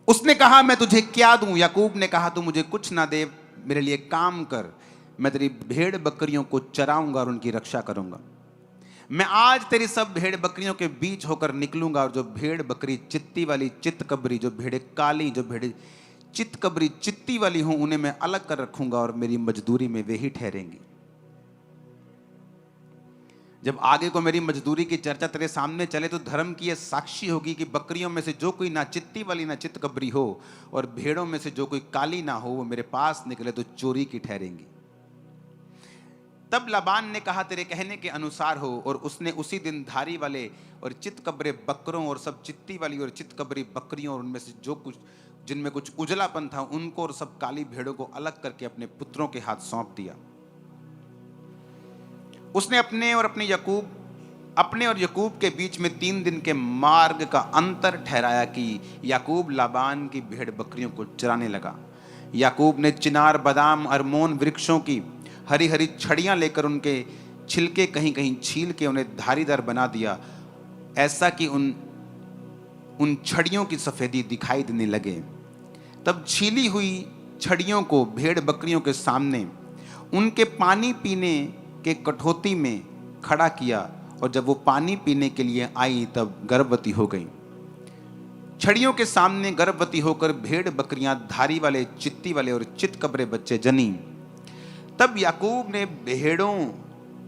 उसने कहा मैं तुझे क्या दूं? याकूब ने कहा तू मुझे कुछ ना दे, मेरे लिए काम कर, मैं तेरी भेड़ बकरियों को चराऊंगा और उनकी रक्षा करूंगा। मैं आज तेरी सब भेड़ बकरियों के बीच होकर निकलूंगा, और जो भेड़ बकरी चित्ती वाली चित्तकबरी, जो भेड़ें काली, जो भेड़ें चित्तकबरी चित्ती वाली हूं, उन्हें मैं अलग कर रखूंगा और मेरी मजदूरी में वे ही ठहरेंगी। जब आगे को मेरी मजदूरी की चर्चा तेरे सामने चले तो धर्म की यह साक्षी होगी कि बकरियों में से जो कोई ना चित्ती वाली ना चित्तकबरी हो, और भेड़ों में से जो कोई काली ना हो, वो मेरे पास निकले तो चोरी की ठहरेंगी। तब लाबान ने कहा तेरे कहने के अनुसार हो, और उसने उसी दिन धारी वाले और चित्तकबरे बकरों और सब चित्ती वाली और चित्तकबरी बकरियों और उनमें से जो कुछ जिनमें कुछ उजलापन था उनको और सब काली भेड़ों को अलग करके अपने पुत्रों के हाथ सौंप दिया। उसने अपने और याकूब के बीच में 3 दिन के मार्ग का अंतर ठहराया कि याकूब लाबान की भेड़ बकरियों को चराने लगा। याकूब ने चिनार, बादाम, अरमोन वृक्षों की हरी हरी छड़ियां लेकर उनके छिलके कहीं कहीं छील के उन्हें धारीदार बना दिया, ऐसा कि उन छड़ियों की सफेदी दिखाई देने लगे। तब छीली हुई छड़ियों को भेड़ बकरियों के सामने उनके पानी पीने के कठौती में खड़ा किया, और जब वो पानी पीने के लिए आई तब गर्भवती हो गई। छड़ियों के सामने गर्भवती होकर भेड़ बकरियां धारी वाले, चित्ती वाले और चित्तकबरे बच्चे जनी। तब याकूब ने भेड़ों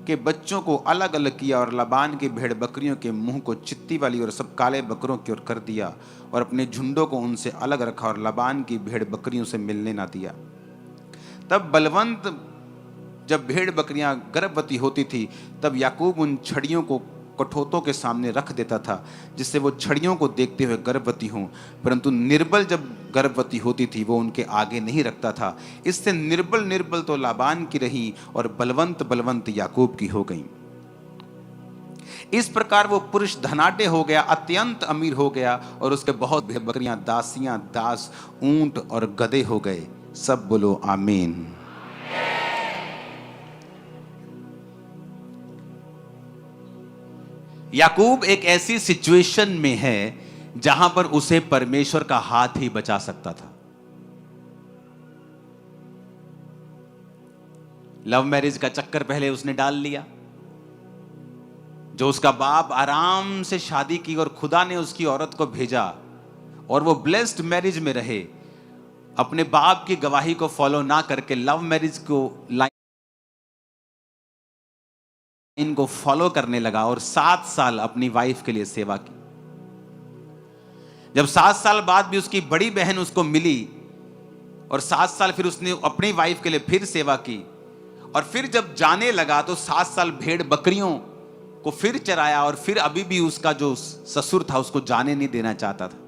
के बच्चों को अलग अलग किया और लाबान की भेड़ बकरियों के मुंह को चित्ती वाली और सब काले बकरों की ओर कर दिया, और अपने झुंडों को उनसे अलग रखा और लाबान की भेड़ बकरियों से मिलने ना दिया। तब बलवंत जब भेड़ बकरियां गर्भवती होती थी तब याकूब उन छड़ियों को कठौतों के सामने रख देता था, जिससे वो छड़ियों को देखते हुए गर्भवती हों, परंतु निर्बल जब गर्भवती होती थी वो उनके आगे नहीं रखता था। इससे निर्बल तो लाबान की रही और बलवंत याकूब की हो गई। इस प्रकार वो पुरुष धनाढ्य हो गया, अत्यंत अमीर हो गया, और उसके बहुत भेड़ बकरियां, दासियां, दास, ऊंट और गधे हो गए। सब बोलो आमीन। याकूब एक ऐसी सिचुएशन में है जहां पर उसे परमेश्वर का हाथ ही बचा सकता था। लव मैरिज का चक्कर पहले उसने डाल लिया, जो उसका बाप आराम से शादी की और खुदा ने उसकी औरत को भेजा और वो ब्लेस्ड मैरिज में रहे, अपने बाप की गवाही को फॉलो ना करके लव मैरिज को इनको फॉलो करने लगा और 7 साल अपनी वाइफ के लिए सेवा की। जब 7 साल बाद भी उसकी बड़ी बहन उसको मिली और 7 साल फिर उसने अपनी वाइफ के लिए फिर सेवा की, और फिर जब जाने लगा तो 7 साल भेड़ बकरियों को फिर चराया, और फिर अभी भी उसका जो ससुर था उसको जाने नहीं देना चाहता था।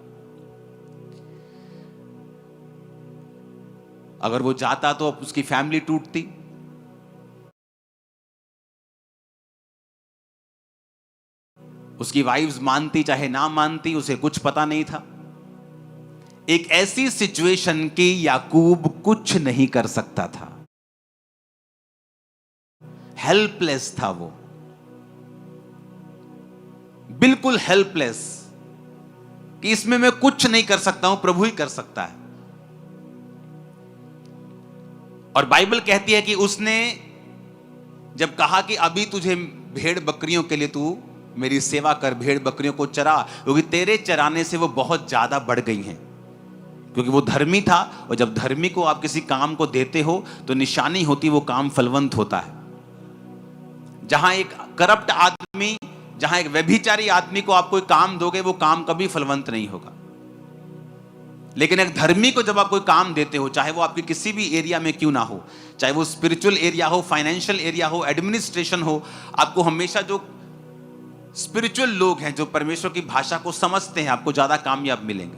अगर वो जाता तो उसकी फैमिली टूटती। उसकी वाइफ्स मानती चाहे ना मानती, उसे कुछ पता नहीं था। एक ऐसी सिचुएशन कि याकूब कुछ नहीं कर सकता था, हेल्पलेस था वो, बिल्कुल हेल्पलेस, कि इसमें मैं कुछ नहीं कर सकता हूं, प्रभु ही कर सकता है। और बाइबल कहती है कि उसने जब कहा कि अभी तुझे भेड़ बकरियों के लिए तू मेरी सेवा कर, भेड़ बकरियों को चरा, क्योंकि तेरे चराने से वो बहुत ज्यादा बढ़ गई हैं। क्योंकि वो धर्मी था, और जब धर्मी को आप किसी काम को देते हो तो निशानी होती वो काम फलवंत होता है। जहां एक करप्ट आदमी, जहां एक व्यभिचारी आदमी को आप कोई काम दोगे वो काम कभी फलवंत नहीं होगा। लेकिन एक धर्मी को जब आप कोई काम देते हो, चाहे वो आपके किसी भी एरिया में क्यों ना हो, चाहे वो स्पिरिचुअल एरिया हो, फाइनेंशियल एरिया हो, एडमिनिस्ट्रेशन हो, आपको हमेशा जो स्पिरिचुअल लोग हैं, जो परमेश्वर की भाषा को समझते हैं, आपको ज्यादा कामयाब मिलेंगे।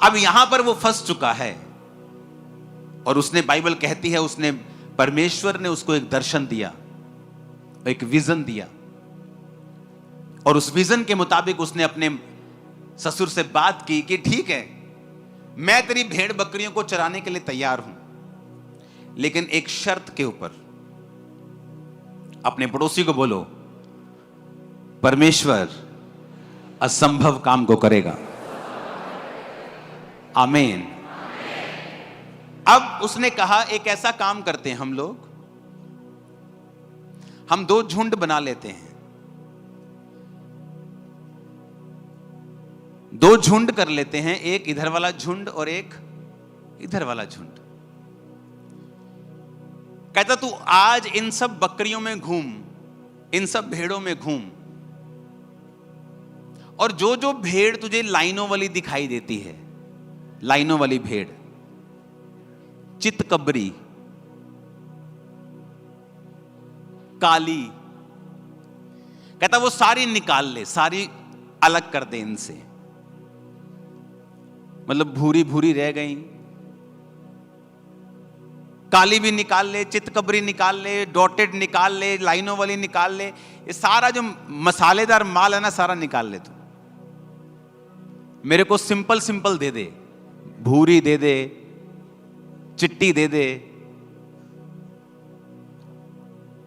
अब यहां पर वो फंस चुका है, और उसने, बाइबल कहती है, उसने, परमेश्वर ने उसको एक दर्शन दिया, एक विजन दिया, और उस विजन के मुताबिक उसने अपने ससुर से बात की कि ठीक है, मैं तेरी भेड़ बकरियों को चराने के लिए तैयार हूं, लेकिन एक शर्त के ऊपर। अपने पड़ोसी को बोलो, परमेश्वर असंभव काम को करेगा। आमीन। अब उसने कहा एक ऐसा काम करते हैं हम लोग, हम दो झुंड बना लेते हैं, दो झुंड कर लेते हैं, एक इधर वाला झुंड और एक इधर वाला झुंड। कहता तू आज इन सब बकरियों में घूम, इन सब भेड़ों में घूम, और जो जो भेड़ तुझे लाइनों वाली दिखाई देती है, लाइनों वाली भेड़, चितकबरी, काली, कहता वो सारी निकाल ले, सारी अलग कर दे इनसे। मतलब भूरी भूरी रह गई, काली भी निकाल ले, चितकबरी निकाल ले, डॉटेड निकाल ले, लाइनों वाली निकाल ले, ये सारा जो मसालेदार माल है ना सारा निकाल ले तू। मेरे को सिंपल सिंपल दे दे, भूरी दे दे, चिट्टी दे दे,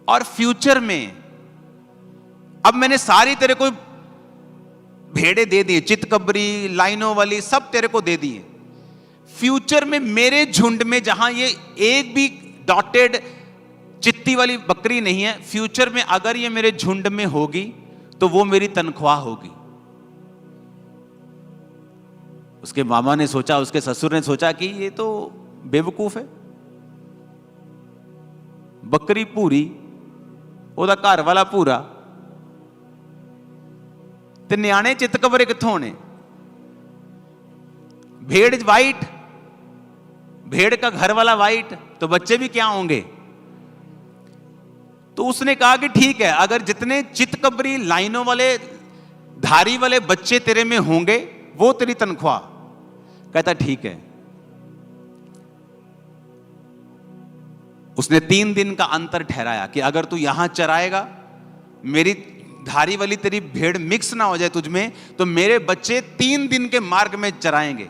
और फ्यूचर में अब मैंने सारी तेरे को भेड़े दे दी, चितकबरी, लाइनों वाली सब तेरे को दे दी। फ्यूचर में मेरे झुंड में जहां ये एक भी डॉटेड चित्ती वाली बकरी नहीं है, फ्यूचर में अगर ये मेरे झुंड में होगी तो वो मेरी तनख्वाह होगी। उसके मामा ने सोचा, उसके ससुर ने सोचा कि ये तो बेवकूफ है, बकरी पूरी, ओदा घर वाला पूरा, ते न्याणे चितकबरे कित्थों होने? भेड़ वाइट, भेड़ का घर वाला वाइट, तो बच्चे भी क्या होंगे? तो उसने कहा कि ठीक है, अगर जितने चितकबरी, लाइनों वाले, धारी वाले बच्चे तेरे में होंगे वो तेरी तनख्वाह। कहता ठीक है। उसने 3 दिन का अंतर ठहराया कि अगर तू यहां चराएगा, मेरी धारी वाली तेरी भेड़ मिक्स ना हो जाए तुझ में, तो मेरे बच्चे 3 दिन के मार्ग में चराएंगे।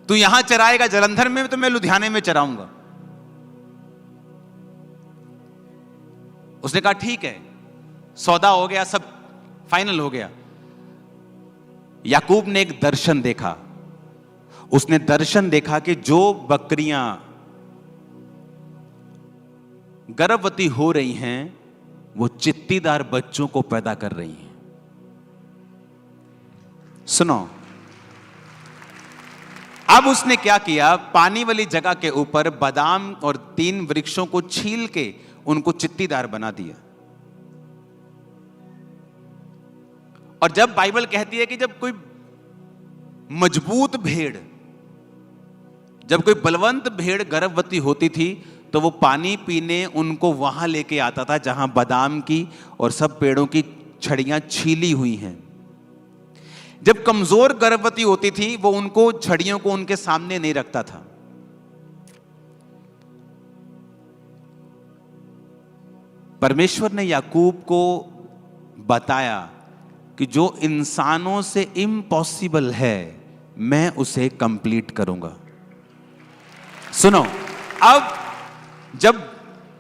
तू यहां चराएगा जलंधर में, तो मैं लुधियाने में चराऊंगा। उसने कहा ठीक है, सौदा हो गया, सब फाइनल हो गया। याकूब ने एक दर्शन देखा। उसने दर्शन देखा कि जो बकरियां गर्भवती हो रही हैं वो चित्तीदार बच्चों को पैदा कर रही हैं। सुनो, अब उसने क्या किया, पानी वाली जगह के ऊपर बादाम और 3 वृक्षों को छील के उनको चित्तीदार बना दिया। और जब बाइबल कहती है कि जब कोई मजबूत भेड़, जब कोई बलवंत भेड़ गर्भवती होती थी, तो वो पानी पीने उनको वहां लेके आता था जहां बादाम की और सब पेड़ों की छड़ियां छीली हुई हैं। जब कमजोर गर्भवती होती थी, वो उनको छड़ियों को उनके सामने नहीं रखता था। परमेश्वर ने याकूब को बताया कि जो इंसानों से इम्पॉसिबल है, मैं उसे कंप्लीट करूंगा। सुनो, अब जब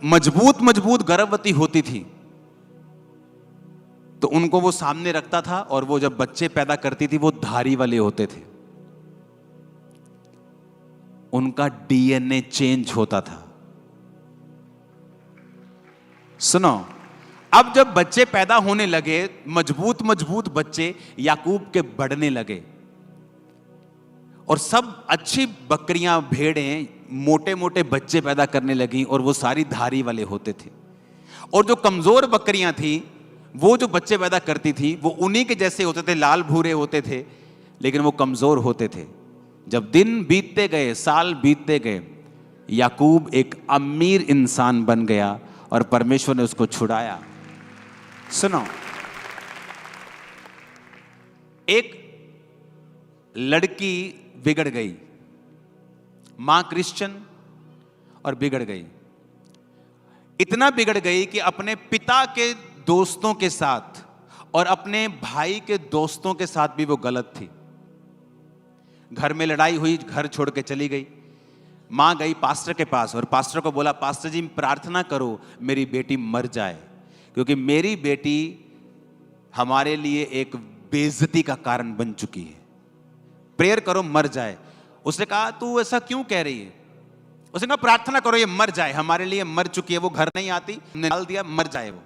मजबूत मजबूत गर्भवती होती थी तो उनको वो सामने रखता था, और वो जब बच्चे पैदा करती थी वो धारी वाले होते थे, उनका डीएनए चेंज होता था। सुनो, अब जब बच्चे पैदा होने लगे, मजबूत मजबूत बच्चे याकूब के बढ़ने लगे, और सब अच्छी बकरियां, भेड़ें मोटे मोटे बच्चे पैदा करने लगी, और वो सारी धारी वाले होते थे। और जो कमजोर बकरियां थी, वो जो बच्चे पैदा करती थी, वो उन्हीं के जैसे होते थे, लाल भूरे होते थे, लेकिन वो कमजोर होते थे। जब दिन बीतते गए, साल बीतते गए, याकूब एक अमीर इंसान बन गया और परमेश्वर ने उसको छुड़ाया। सुनो, एक लड़की बिगड़ गई, मां क्रिश्चियन, और बिगड़ गई। इतना बिगड़ गई कि अपने पिता के दोस्तों के साथ और अपने भाई के दोस्तों के साथ भी वो गलत थी। घर में लड़ाई हुई, घर छोड़ के चली गई। मां गई पास्टर के पास और पास्टर को बोला, पास्टर जी प्रार्थना करो मेरी बेटी मर जाए, क्योंकि मेरी बेटी हमारे लिए एक बेइज्जती का कारण बन चुकी है। प्रेयर करो मर जाए। उसने कहा तू ऐसा क्यों कह रही है? उसने कहा प्रार्थना करो ये मर जाए, हमारे लिए मर चुकी है, वो घर नहीं आती, हमने डाल दिया, मर जाए वो।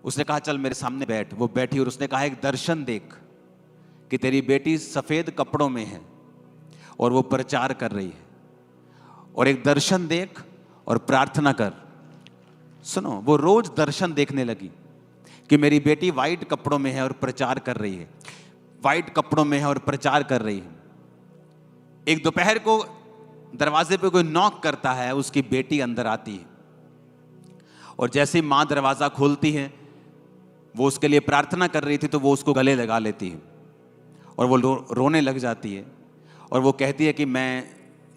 उसने कहा चल मेरे सामने बैठ। वो बैठी और उसने कहा एक दर्शन देख कि तेरी बेटी सफेद कपड़ों में है और वो प्रचार कर रही है, और एक दर्शन देख और प्रार्थना कर। सुनो, वो रोज दर्शन देखने लगी कि मेरी बेटी वाइट कपड़ों में है और प्रचार कर रही है, वाइट कपड़ों में है और प्रचार कर रही है। एक दोपहर को दरवाजे पे कोई नॉक करता है, उसकी बेटी अंदर आती है और जैसे ही मां दरवाजा खोलती है, वो उसके लिए प्रार्थना कर रही थी तो वो उसको गले लगा लेती है और वो रोने लग जाती है और वो कहती है कि मैं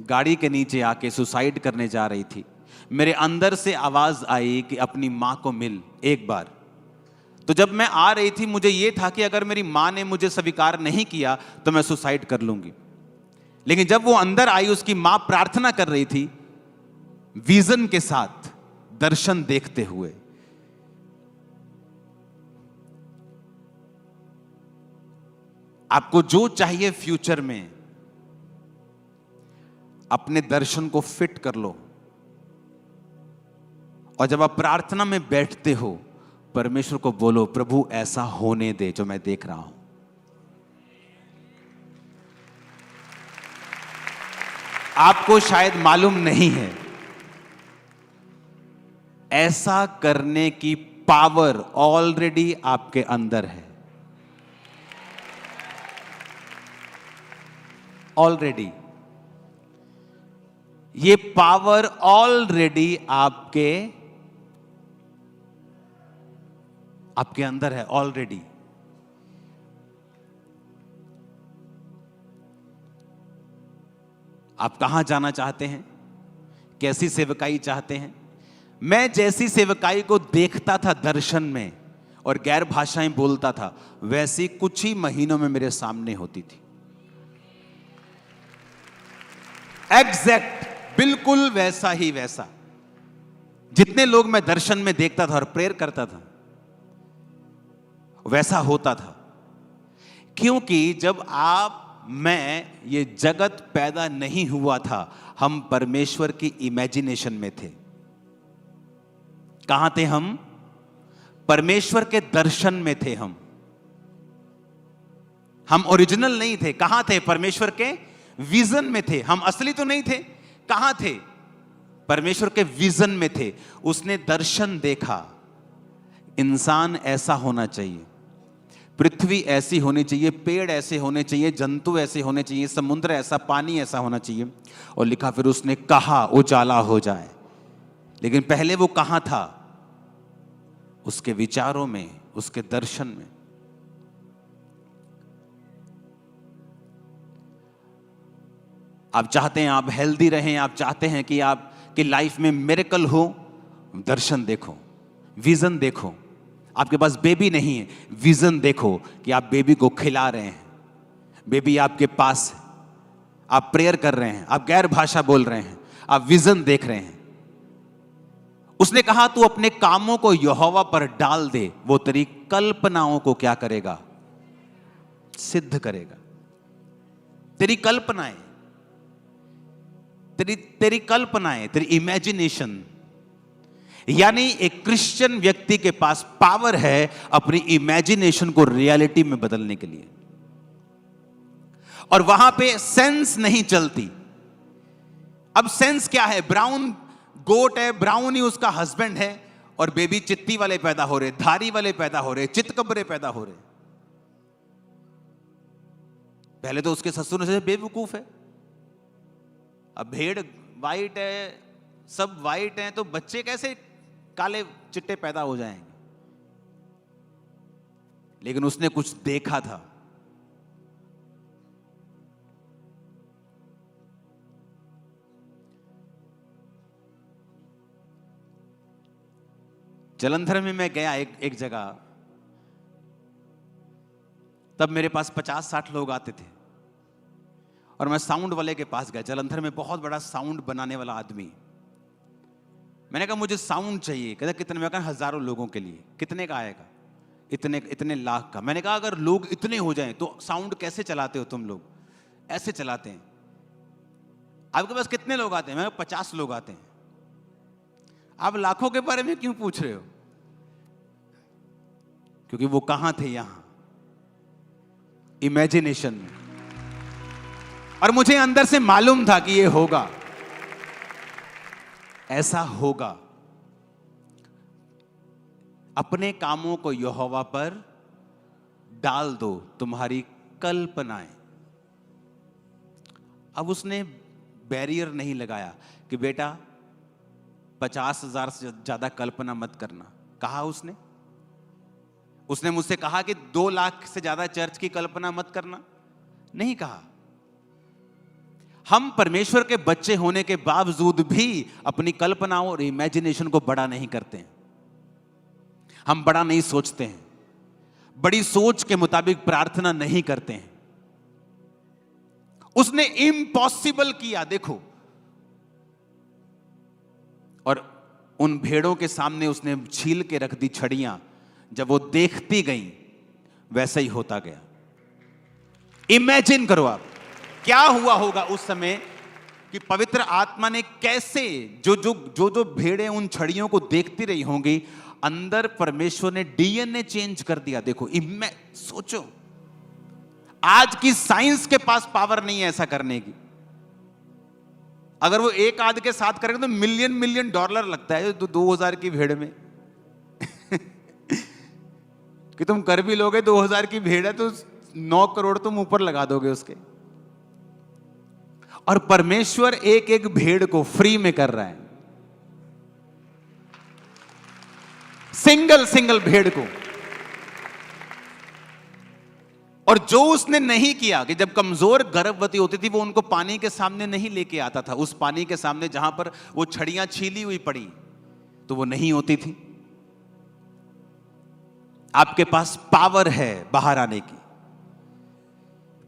गाड़ी के नीचे आके सुसाइड करने जा रही थी, मेरे अंदर से आवाज आई कि अपनी मां को मिल एक बार। तो जब मैं आ रही थी मुझे ये था कि अगर मेरी मां ने मुझे स्वीकार नहीं किया तो मैं सुसाइड कर लूंगी, लेकिन जब वो अंदर आई, उसकी मां प्रार्थना कर रही थी विजन के साथ, दर्शन देखते हुए। आपको जो चाहिए फ्यूचर में, अपने दर्शन को फिट कर लो, और जब आप प्रार्थना में बैठते हो परमेश्वर को बोलो प्रभु ऐसा होने दे जो मैं देख रहा हूं। आपको शायद मालूम नहीं है, ऐसा करने की पावर ऑलरेडी आपके अंदर है। ऑलरेडी ये पावर ऑलरेडी आपके अंदर है ऑलरेडी। आप कहां जाना चाहते हैं? कैसी सेवकाई चाहते हैं? मैं जैसी सेवकाई को देखता था दर्शन में और गैर भाषाएं बोलता था, वैसी कुछ ही महीनों में मेरे सामने होती थी। एग्जैक्ट, बिल्कुल वैसा ही वैसा। जितने लोग मैं दर्शन में देखता था और प्रेयर करता था, वैसा होता था। क्योंकि जब मैं ये जगत पैदा नहीं हुआ था, हम परमेश्वर की इमेजिनेशन में थे। कहां थे हम? परमेश्वर के दर्शन में थे हम ओरिजिनल नहीं थे। कहां थे? परमेश्वर के विजन में थे। हम असली तो नहीं थे। कहां थे? परमेश्वर के विजन में थे। उसने दर्शन देखा, इंसान ऐसा होना चाहिए, पृथ्वी ऐसी होनी चाहिए, पेड़ ऐसे होने चाहिए, जंतु ऐसे होने चाहिए, समुद्र ऐसा, पानी ऐसा होना चाहिए। और लिखा फिर उसने कहा उजाला हो जाए। लेकिन पहले वो कहां था? उसके विचारों में, उसके दर्शन में। आप चाहते हैं आप हेल्दी रहें, आप चाहते हैं कि आपकी लाइफ में मिरेकल हो, दर्शन देखो, विजन देखो। आपके पास बेबी नहीं है, विजन देखो कि आप बेबी को खिला रहे हैं, बेबी आपके पास है, आप प्रेयर कर रहे हैं, आप गैर भाषा बोल रहे हैं, आप विजन देख रहे हैं। उसने कहा तू अपने कामों को यहोवा पर डाल दे, वो तेरी कल्पनाओं को क्या करेगा? सिद्ध करेगा। तेरी कल्पनाएं, तेरी कल्पनाएं, तेरी इमेजिनेशन। यानी एक क्रिश्चियन व्यक्ति के पास पावर है अपनी इमेजिनेशन को रियलिटी में बदलने के लिए, और वहां पे सेंस नहीं चलती। अब सेंस क्या है? ब्राउन गोट है, ब्राउन ही उसका हस्बैंड है, और बेबी चित्ती वाले पैदा हो रहे, धारी वाले पैदा हो रहे, चितकबरे पैदा हो रहे। पहले तो उसके ससुर से बेवकूफ है। अब भेड़ वाइट है, सब वाइट हैं, तो बच्चे कैसे काले चिट्टे पैदा हो जाएंगे? लेकिन उसने कुछ देखा था। जलंधर में मैं गया एक जगह, तब मेरे पास 50-60 लोग आते थे, और मैं साउंड वाले के पास गया। जलंधर में बहुत बड़ा साउंड बनाने वाला आदमी। मैंने कहा मुझे साउंड चाहिए। कहता कितने? मैं कहा हजारों लोगों के लिए। कितने का आएगा? इतने लाख का। मैंने कहा अगर लोग इतने हो जाएं तो साउंड कैसे चलाते हो तुम लोग? ऐसे चलाते हैं। आपके पास कितने लोग आते हैं? मैं 50 लोग आते हैं। आप लाखों के बारे में क्यों पूछ रहे हो? क्योंकि वो कहां थे? यहां इमेजिनेशन में। और मुझे अंदर से मालूम था कि ये होगा, ऐसा होगा। अपने कामों को यहोवा पर डाल दो, तुम्हारी कल्पनाएं। अब उसने बैरियर नहीं लगाया कि बेटा 50,000 से ज्यादा कल्पना मत करना। कहा उसने? उसने मुझसे कहा कि 2 लाख से ज्यादा चर्च की कल्पना मत करना? नहीं कहा। हम परमेश्वर के बच्चे होने के बावजूद भी अपनी कल्पनाओं और इमेजिनेशन को बड़ा नहीं करते हैं। हम बड़ा नहीं सोचते हैं, बड़ी सोच के मुताबिक प्रार्थना नहीं करते हैं। उसने इम्पॉसिबल किया, देखो। और उन भेड़ों के सामने उसने छील के रख दी छड़ियां। जब वो देखती गई वैसा ही होता गया। इमेजिन करो आप क्या हुआ होगा उस समय कि पवित्र आत्मा ने कैसे जो भेड़ें उन छड़ियों को देखती रही होंगी, अंदर परमेश्वर ने डीएनए चेंज कर दिया। देखो, सोचो, आज की साइंस के पास पावर नहीं है ऐसा करने की। अगर वो एक आध के साथ करेंगे तो मिलियन मिलियन डॉलर लगता है 2000 की भेड़ में। कि तुम कर भी लोगे, 2000 की भेड़ है तो 9 करोड़ तुम ऊपर लगा दोगे उसके। और परमेश्वर एक एक भेड़ को फ्री में कर रहा है, सिंगल सिंगल भेड़ को। और जो उसने नहीं किया कि जब कमजोर गर्भवती होती थी वो उनको पानी के सामने नहीं लेके आता था, उस पानी के सामने जहां पर वो छड़ियां छीली हुई पड़ी तो वो नहीं होती थी। आपके पास पावर है बाहर आने की।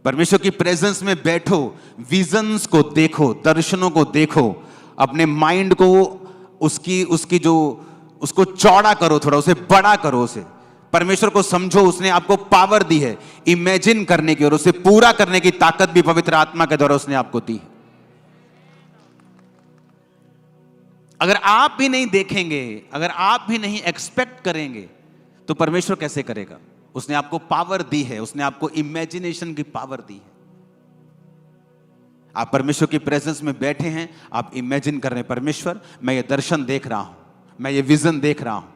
परमेश्वर की प्रेजेंस में बैठो, विजन्स को देखो, दर्शनों को देखो, अपने माइंड को उसको चौड़ा करो, थोड़ा उसे बड़ा करो, उसे परमेश्वर को समझो। उसने आपको पावर दी है इमेजिन करने की, और उसे पूरा करने की ताकत भी पवित्र आत्मा के द्वारा उसने आपको दी है। अगर आप भी नहीं देखेंगे, अगर आप भी नहीं एक्सपेक्ट करेंगे तो परमेश्वर कैसे करेगा? उसने आपको पावर दी है, उसने आपको इमेजिनेशन की पावर दी है। आप परमेश्वर की प्रेजेंस में बैठे हैं, आप इमेजिन कर रहे हैं, परमेश्वर मैं ये दर्शन देख रहा हूं, मैं ये विजन देख रहा हूं।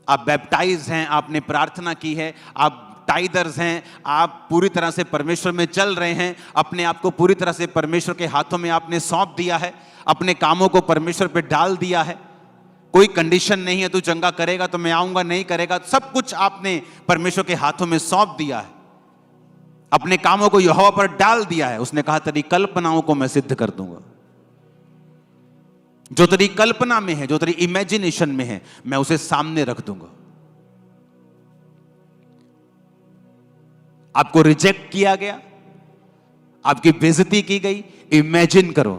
आप बैप्टाइज हैं, आपने प्रार्थना की है, आप टाइदर्स हैं, आप पूरी तरह से परमेश्वर में चल रहे हैं, अपने आप को पूरी तरह से परमेश्वर के हाथों में आपने सौंप दिया है, अपने कामों को परमेश्वर पे डाल दिया है। कोई कंडीशन नहीं है, तू चंगा करेगा तो मैं आऊंगा, नहीं करेगा, सब कुछ आपने परमेश्वर के हाथों में सौंप दिया है। अपने कामों को यहोवा पर डाल दिया है। उसने कहा तेरी कल्पनाओं को मैं सिद्ध कर दूंगा। जो तेरी कल्पना में है, जो तेरी इमेजिनेशन में है, मैं उसे सामने रख दूंगा। आपको रिजेक्ट किया गया, आपकी बेइज्जती की गई, इमेजिन करो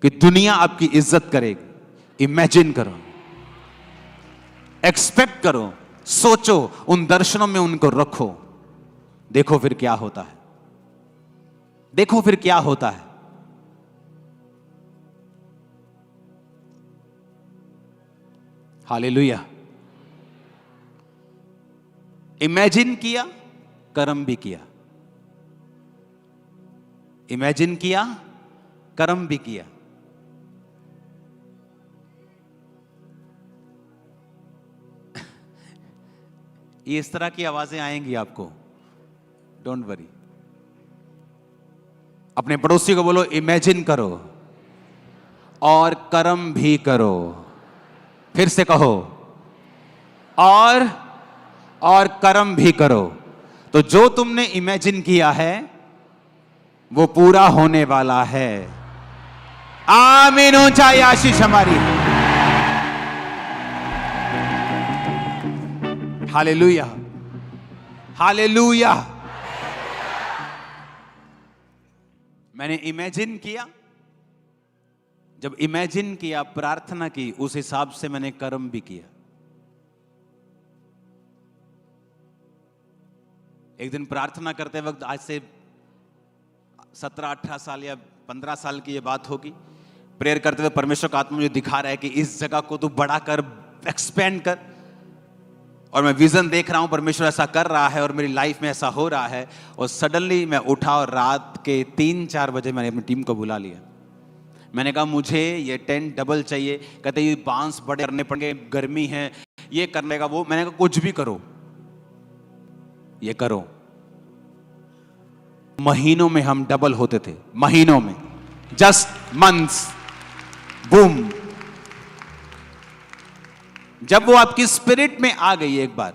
कि दुनिया आपकी इज्जत करेगी। इमेजिन करो, एक्सपेक्ट करो, सोचो, उन दर्शनों में उनको रखो। देखो फिर क्या होता है, देखो फिर क्या होता है। हालेलुया। इमेजिन किया, कर्म भी किया। इमेजिन किया, कर्म भी किया। ये इस तरह की आवाजें आएंगी आपको, डोंट वरी। अपने पड़ोसी को बोलो इमेजिन करो और कर्म भी करो। फिर से कहो, और कर्म भी करो। तो जो तुमने इमेजिन किया है वो पूरा होने वाला है। आमीन। ऊंचाई आशीष हमारी। Hallelujah, hallelujah. मैंने इमेजिन किया, जब इमेजिन किया, प्रार्थना की, उस हिसाब से मैंने कर्म भी किया। एक दिन प्रार्थना करते वक्त, आज से 17-18 साल या 15 साल की ये बात होगी। प्रेयर करते हुए परमेश्वर का आत्मा मुझे दिखा रहा है कि इस जगह को तू बड़ा कर, एक्सपेंड कर। और मैं विजन देख रहा हूं परमेश्वर ऐसा कर रहा है और मेरी लाइफ में ऐसा हो रहा है। और सडनली मैं उठा और रात के 3-4 बजे मैंने अपनी टीम को बुला लिया। मैंने कहा मुझे ये टेंट डबल चाहिए। कहते ये बांस बड़े करने पड़ेंगे, गर्मी है, ये करने का वो। मैंने कहा कुछ भी करो, ये करो। महीनों में हम डबल होते थे, महीनों में, जस्ट मंथ्स, बूम। जब वो आपकी स्पिरिट में आ गई, एक बार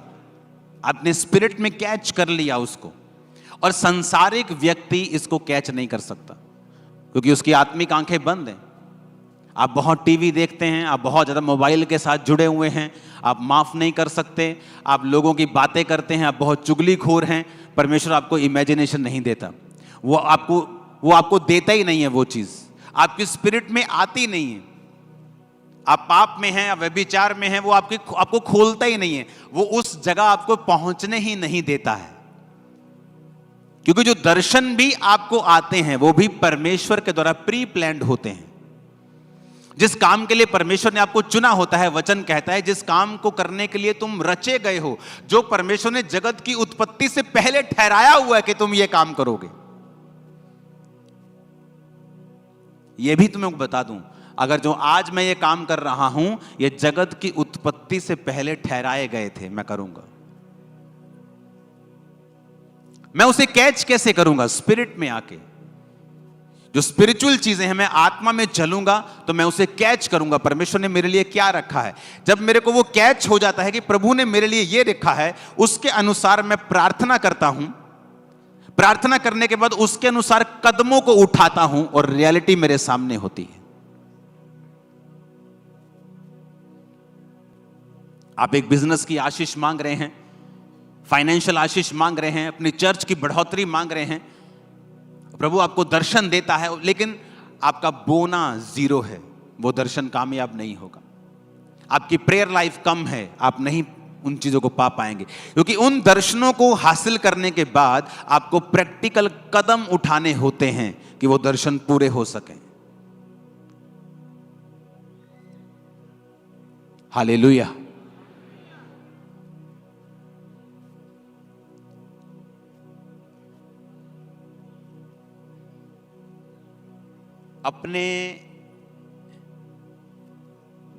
आपने स्पिरिट में कैच कर लिया उसको, और संसारिक व्यक्ति इसको कैच नहीं कर सकता क्योंकि उसकी आत्मिक आंखें बंद हैं। आप बहुत टीवी देखते हैं, आप बहुत ज्यादा मोबाइल के साथ जुड़े हुए हैं, आप माफ नहीं कर सकते, आप लोगों की बातें करते हैं, आप बहुत चुगलीखोर हैं। परमेश्वर आपको इमेजिनेशन नहीं देता, वो आपको देता ही नहीं है। वो चीज आपकी स्पिरिट में आती नहीं है। आप पाप में हैं, आप व्यभिचार में हैं, वो आपको खोलता ही नहीं है। वो उस जगह आपको पहुंचने ही नहीं देता है। क्योंकि जो दर्शन भी आपको आते हैं वो भी परमेश्वर के द्वारा प्री प्लान्ड होते हैं। जिस काम के लिए परमेश्वर ने आपको चुना होता है, वचन कहता है जिस काम को करने के लिए तुम रचे गए हो, जो परमेश्वर ने जगत की उत्पत्ति से पहले ठहराया हुआ है कि तुम ये काम करोगे। ये भी तुम्हें बता दूं, अगर जो आज मैं ये काम कर रहा हूं, ये जगत की उत्पत्ति से पहले ठहराए गए थे, मैं करूंगा। मैं उसे कैच कैसे करूंगा? स्पिरिट में आके। जो स्पिरिचुअल चीजें हैं, मैं आत्मा में चलूंगा तो मैं उसे कैच करूंगा। परमेश्वर ने मेरे लिए क्या रखा है, जब मेरे को वो कैच हो जाता है कि प्रभु ने मेरे लिए ये रखा है, उसके अनुसार मैं प्रार्थना करता हूं। प्रार्थना करने के बाद उसके अनुसार कदमों को उठाता हूं और रियलिटी मेरे सामने होती है। आप एक बिजनेस की आशीष मांग रहे हैं, फाइनेंशियल आशीष मांग रहे हैं, अपनी चर्च की बढ़ोतरी मांग रहे हैं, प्रभु आपको दर्शन देता है, लेकिन आपका बोना 0 है, वो दर्शन कामयाब नहीं होगा। आपकी प्रेयर लाइफ कम है, आप नहीं उन चीजों को पा पाएंगे। क्योंकि उन दर्शनों को हासिल करने के बाद आपको प्रैक्टिकल कदम उठाने होते हैं कि वो दर्शन पूरे हो सकें। हालेलुया। अपने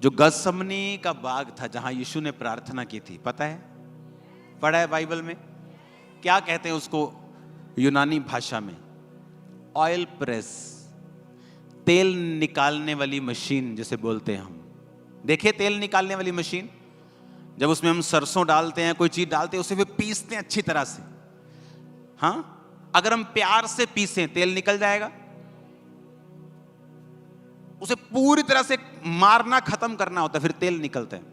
जो गत्समनी का बाग था जहां यीशु ने प्रार्थना की थी, पता है, पढ़ा है बाइबल में, क्या कहते हैं उसको यूनानी भाषा में? ऑयल प्रेस, तेल निकालने वाली मशीन जिसे बोलते हैं हम। देखिए तेल निकालने वाली मशीन, जब उसमें हम सरसों डालते हैं, कोई चीज डालते हैं, उसे फिर पीसते हैं अच्छी तरह से। हाँ, अगर हम प्यार से पीसें तेल निकल जाएगा। उसे पूरी तरह से मारना, खत्म करना होता है, फिर तेल निकलता है।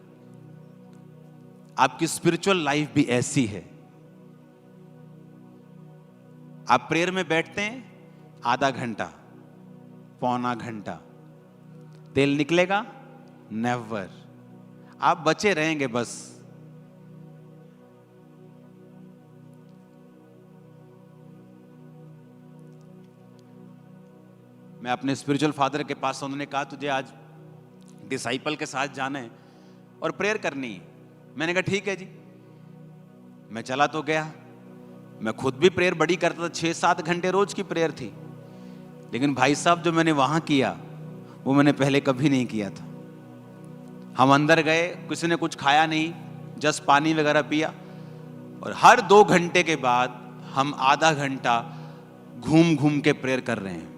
आपकी स्पिरिचुअल लाइफ भी ऐसी है। आप प्रेयर में बैठते हैं, आधा घंटा, पौना घंटा, तेल निकलेगा? नेवर। आप बचे रहेंगे बस। मैं अपने स्पिरिचुअल फादर के पास, उन्होंने कहा तुझे आज डिसाइपल के साथ जाना है और प्रेयर करनी है। मैंने कहा ठीक है जी। मैं चला तो गया। मैं खुद भी प्रेयर बड़ी करता था, 6-7 घंटे रोज की प्रेयर थी। लेकिन भाई साहब, जो मैंने वहां किया वो मैंने पहले कभी नहीं किया था। हम अंदर गए, किसी ने कुछ खाया नहीं, जस्ट पानी वगैरह पिया, और हर 2 घंटे के बाद हम आधा घंटा घूम घूम के प्रेयर कर रहे हैं।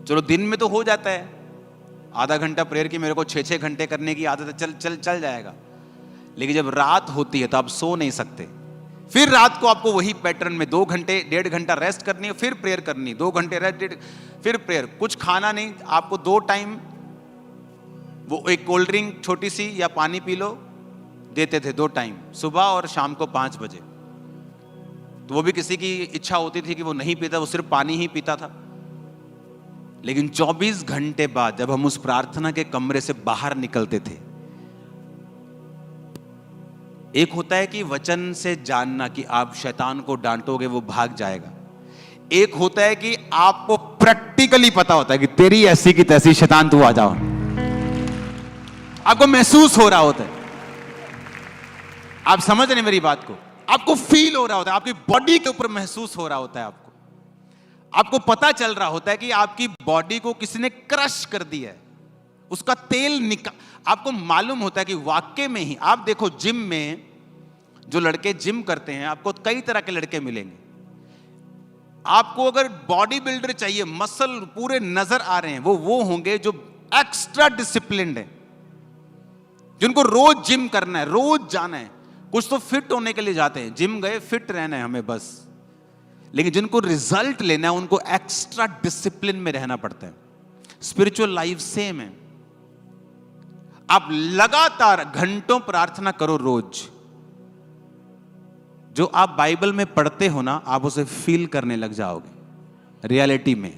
चलो दिन में तो हो जाता है, आधा घंटा प्रेयर की मेरे को 6-6 घंटे करने की आदत है, चल जाएगा। लेकिन जब रात होती है तो आप सो नहीं सकते। फिर रात को आपको वही पैटर्न में 2 घंटे 1.5 घंटा रेस्ट करनी है, फिर प्रेयर करनी, 2 घंटे रेस्ट, फिर प्रेयर। कुछ खाना नहीं, आपको 2 टाइम वो एक कोल्ड ड्रिंक छोटी सी या पानी पी लो देते थे, 2 टाइम, सुबह और शाम को 5 बजे। तो वो भी किसी की इच्छा होती थी कि वो नहीं पीता, वो सिर्फ पानी ही पीता था। लेकिन 24 घंटे बाद जब हम उस प्रार्थना के कमरे से बाहर निकलते थे, एक होता है कि वचन से जानना कि आप शैतान को डांटोगे वो भाग जाएगा। एक होता है कि आपको प्रैक्टिकली पता होता है कि तेरी ऐसी की तैसी शैतान तू आ जाओ, आपको महसूस हो रहा होता है। आप समझ रहे मेरी बात को? आपको फील हो रहा होता है, आपकी बॉडी के ऊपर महसूस हो रहा होता है। आपको पता चल रहा होता है कि आपकी बॉडी को किसी ने क्रश कर दिया है, उसका तेल आपको मालूम होता है कि वाकई में ही। आप देखो जिम में जो लड़के जिम करते हैं, आपको कई तरह के लड़के मिलेंगे। आपको अगर बॉडी बिल्डर चाहिए, मसल पूरे नजर आ रहे हैं, वो होंगे जो एक्स्ट्रा डिसिप्लिन्ड है, जिनको रोज जिम करना है, रोज जाना है। कुछ तो फिट होने के लिए जाते हैं, जिम गए फिट रहना है हमें बस, लेकिन जिनको रिजल्ट लेना है उनको एक्स्ट्रा डिसिप्लिन में रहना पड़ता है। स्पिरिचुअल लाइफ सेम है। आप लगातार घंटों प्रार्थना करो रोज। जो आप बाइबल में पढ़ते हो ना, आप उसे फील करने लग जाओगे रियलिटी में।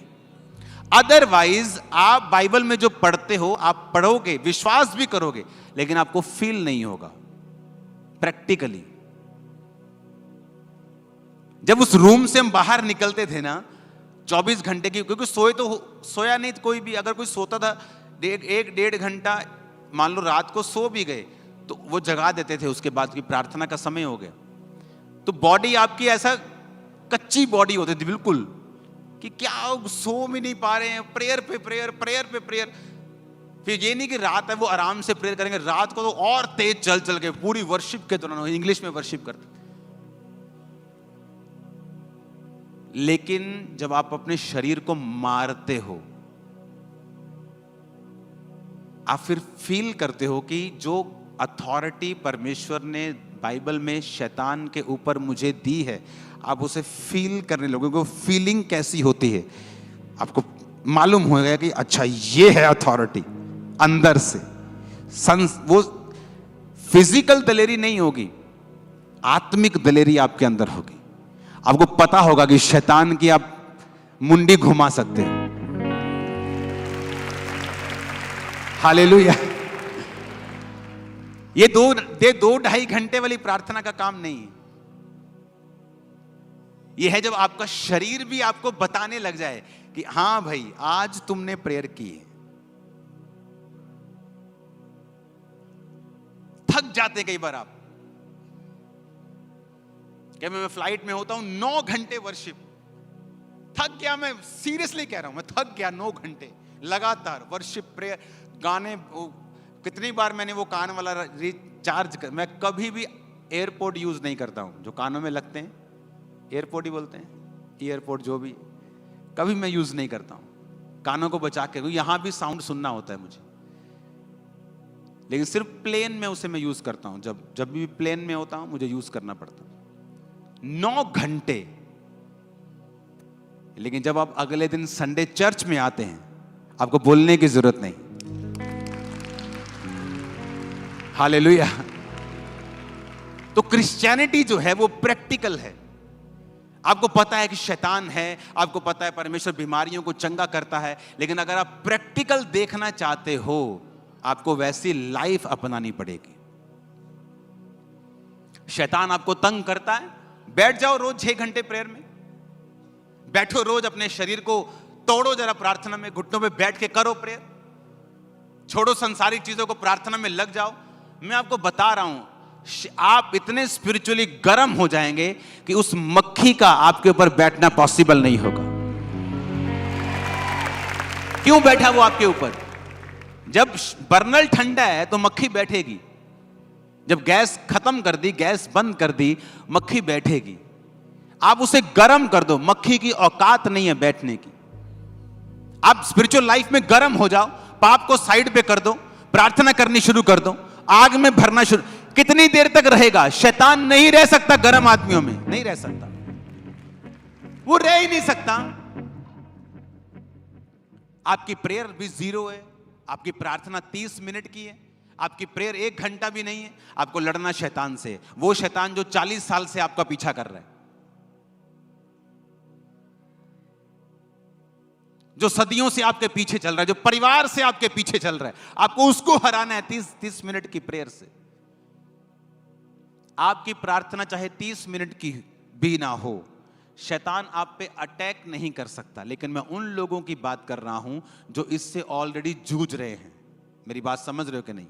अदरवाइज आप बाइबल में जो पढ़ते हो, आप पढ़ोगे, विश्वास भी करोगे, लेकिन आपको फील नहीं होगा प्रैक्टिकली। जब उस रूम से हम बाहर निकलते थे ना 24 घंटे की, क्योंकि सोया नहीं कोई भी। अगर कोई सोता था 1-1.5 घंटा, मान लो रात को सो भी गए तो वो जगा देते थे, उसके बाद की प्रार्थना का समय हो गया। तो बॉडी आपकी ऐसा कच्ची बॉडी होती थी बिल्कुल, कि क्या सो भी नहीं पा रहे हैं, प्रेयर पे प्रेयर, प्रेयर पे प्रेयर। फिर ये नहीं कि रात है वो आराम से प्रेयर करेंगे, रात को तो और तेज चल चल के पूरी वर्शिप के दौरान इंग्लिश में वर्शिप करते। लेकिन जब आप अपने शरीर को मारते हो, आप फिर फील करते हो कि जो अथॉरिटी परमेश्वर ने बाइबल में शैतान के ऊपर मुझे दी है, आप उसे फील करने लगोगे। फीलिंग कैसी होती है आपको मालूम होगा कि अच्छा ये है अथॉरिटी अंदर से। वो फिजिकल दलेरी नहीं होगी, आत्मिक दलेरी आपके अंदर होगी। आपको पता होगा कि शैतान की आप मुंडी घुमा सकते हो। हालेलुया। ये 2-2.5 घंटे वाली प्रार्थना का काम नहीं है। यह है जब आपका शरीर भी आपको बताने लग जाए कि हां भाई आज तुमने प्रेयर की है। थक जाते कई बार आप, क्या मैं फ्लाइट में होता हूं 9 घंटे वर्शिप, थक गया। मैं सीरियसली कह रहा हूं, मैं थक गया 9 घंटे लगातार वर्शिप प्रेयर गाने। कितनी बार मैंने वो कान वाला रिचार्ज कर, मैं कभी भी एयरपोर्ट यूज नहीं करता हूं, जो कानों में लगते हैं, एयरपोर्ट ही बोलते हैं, एयरपोर्ट जो भी, कभी मैं यूज नहीं करता हूं कानों को बचा के। यहां भी साउंड सुनना होता है मुझे, लेकिन सिर्फ प्लेन में उसे मैं यूज करता हूं। जब भी प्लेन में होता हूं मुझे यूज करना पड़ता है 9 घंटे। लेकिन जब आप अगले दिन संडे चर्च में आते हैं, आपको बोलने की जरूरत नहीं। हालेलुया। तो क्रिश्चियनिटी जो है वो प्रैक्टिकल है। आपको पता है कि शैतान है, आपको पता है परमेश्वर बीमारियों को चंगा करता है, लेकिन अगर आप प्रैक्टिकल देखना चाहते हो, आपको वैसी लाइफ अपनानी पड़ेगी। शैतान आपको तंग करता है, बैठ जाओ रोज 6 घंटे प्रेयर में, बैठो रोज, अपने शरीर को तोड़ो जरा प्रार्थना में, घुटनों पे बैठ के करो प्रेयर, छोड़ो संसारिक चीजों को, प्रार्थना में लग जाओ। मैं आपको बता रहा हूं, आप इतने स्पिरिचुअली गर्म हो जाएंगे कि उस मक्खी का आपके ऊपर बैठना पॉसिबल नहीं होगा। क्यों बैठा वो आपके ऊपर? जब बर्नल ठंडा है तो मक्खी बैठेगी, जब गैस खत्म कर दी, गैस बंद कर दी, मक्खी बैठेगी। आप उसे गर्म कर दो, मक्खी की औकात नहीं है बैठने की। आप स्पिरिचुअल लाइफ में गर्म हो जाओ, पाप को साइड पे कर दो, प्रार्थना करनी शुरू कर दो, आग में भरना शुरू। कितनी देर तक रहेगा? शैतान नहीं रह सकता गर्म आदमियों में, नहीं रह सकता, वो रह ही नहीं सकता। आपकी प्रेयर भी 0 है, आपकी प्रार्थना 30 मिनट की है, आपकी प्रेयर 1 घंटा भी नहीं है। आपको लड़ना शैतान से, वो शैतान जो 40 साल से आपका पीछा कर रहा है, जो सदियों से आपके पीछे चल रहा है, जो परिवार से आपके पीछे चल रहा है, आपको उसको हराना है 30 मिनट की प्रेयर से। आपकी प्रार्थना चाहे 30 मिनट की भी ना हो, शैतान आप पे अटैक नहीं कर सकता। लेकिन मैं उन लोगों की बात कर रहा हूं जो इससे ऑलरेडी जूझ रहे हैं। मेरी बात समझ रहे हो कि नहीं?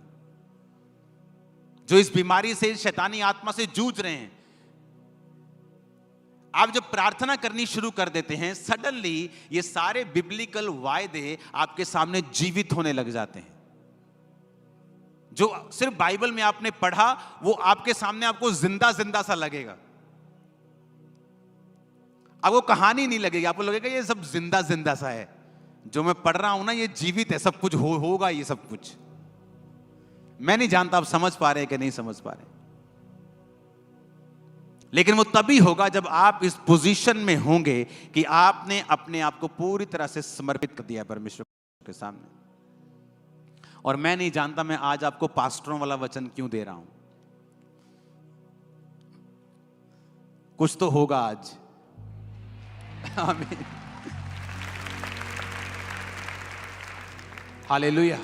जो इस बीमारी से, शैतानी आत्मा से जूझ रहे हैं। आप जब प्रार्थना करनी शुरू कर देते हैं, सडनली ये सारे बिब्लिकल वायदे आपके सामने जीवित होने लग जाते हैं। जो सिर्फ बाइबल में आपने पढ़ा, वो आपके सामने आपको जिंदा जिंदा सा लगेगा। अब वो कहानी नहीं लगेगी, आपको लगेगा ये सब जिंदा जिंदा सा है। जो मैं पढ़ रहा हूं ना, ये जीवित है, सब कुछ होगा ये सब कुछ। मैं नहीं जानता आप समझ पा रहे हैं कि नहीं समझ पा रहे, लेकिन वो तभी होगा जब आप इस पोजीशन में होंगे कि आपने अपने आप को पूरी तरह से समर्पित कर दिया परमेश्वर के सामने। और मैं नहीं जानता मैं आज आपको पास्टरों वाला वचन क्यों दे रहा हूं। कुछ तो होगा आज। आमीन, हालेलुया।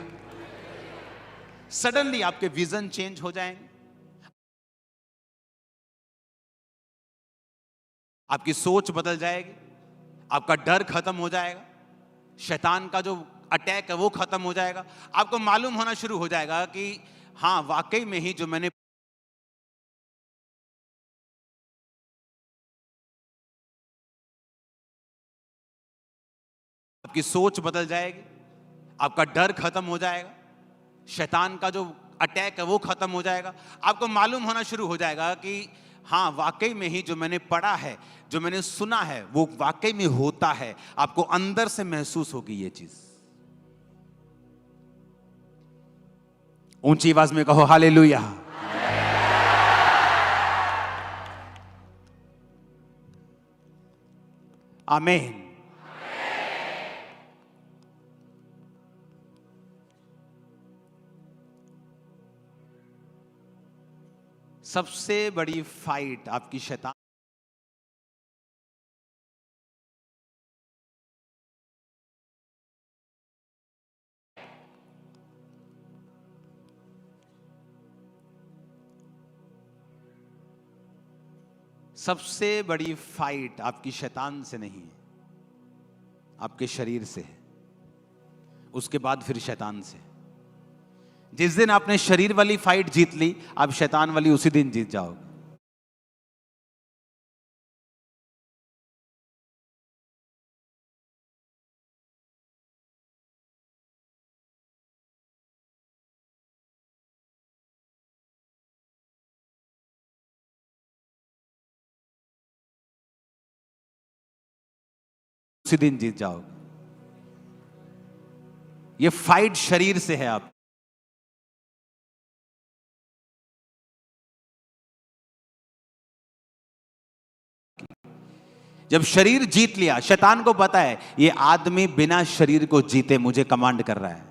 सडनली आपके विजन चेंज हो जाएंगे, आपकी सोच बदल जाएगी, आपका डर खत्म हो जाएगा, शैतान का जो अटैक है वो खत्म हो जाएगा। आपको मालूम होना शुरू हो जाएगा कि हां, वाकई में ही जो मैंने आपकी सोच बदल जाएगी, आपका डर खत्म हो जाएगा, शैतान का जो अटैक है वो खत्म हो जाएगा। आपको मालूम होना शुरू हो जाएगा कि हां, वाकई में ही जो मैंने पढ़ा है, जो मैंने सुना है, वो वाकई में होता है। आपको अंदर से महसूस होगी ये चीज। ऊंची आवाज में कहो हालेलुया। आमीन। सबसे बड़ी फाइट आपकी शैतान सबसे बड़ी फाइट आपकी शैतान से नहीं है, आपके शरीर से है। उसके बाद फिर शैतान से। जिस दिन आपने शरीर वाली फाइट जीत ली, आप शैतान वाली उसी दिन जीत जाओगे। उसी दिन जीत जाओगे। ये फाइट शरीर से है। आप जब शरीर जीत लिया, शैतान को पता है ये आदमी बिना शरीर को जीते मुझे कमांड कर रहा है।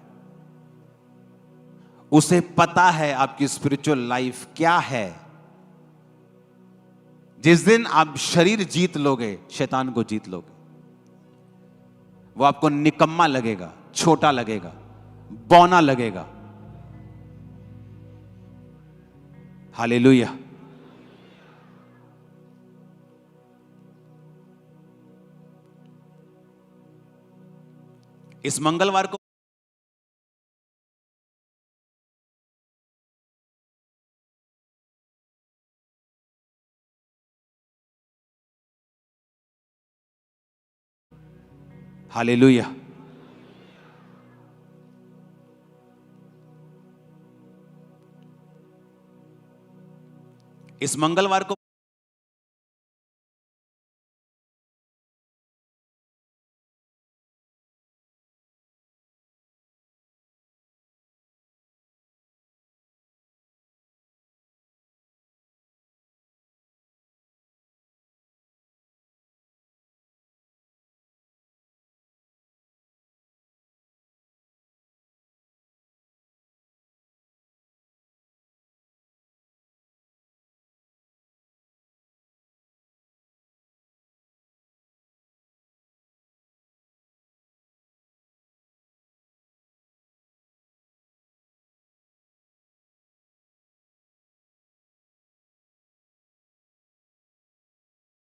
उसे पता है आपकी स्पिरिचुअल लाइफ क्या है। जिस दिन आप शरीर जीत लोगे, शैतान को जीत लोगे। वो आपको निकम्मा लगेगा, छोटा लगेगा, बौना लगेगा। हालेलुया। इस मंगलवार को हालेलुया। इस मंगलवार को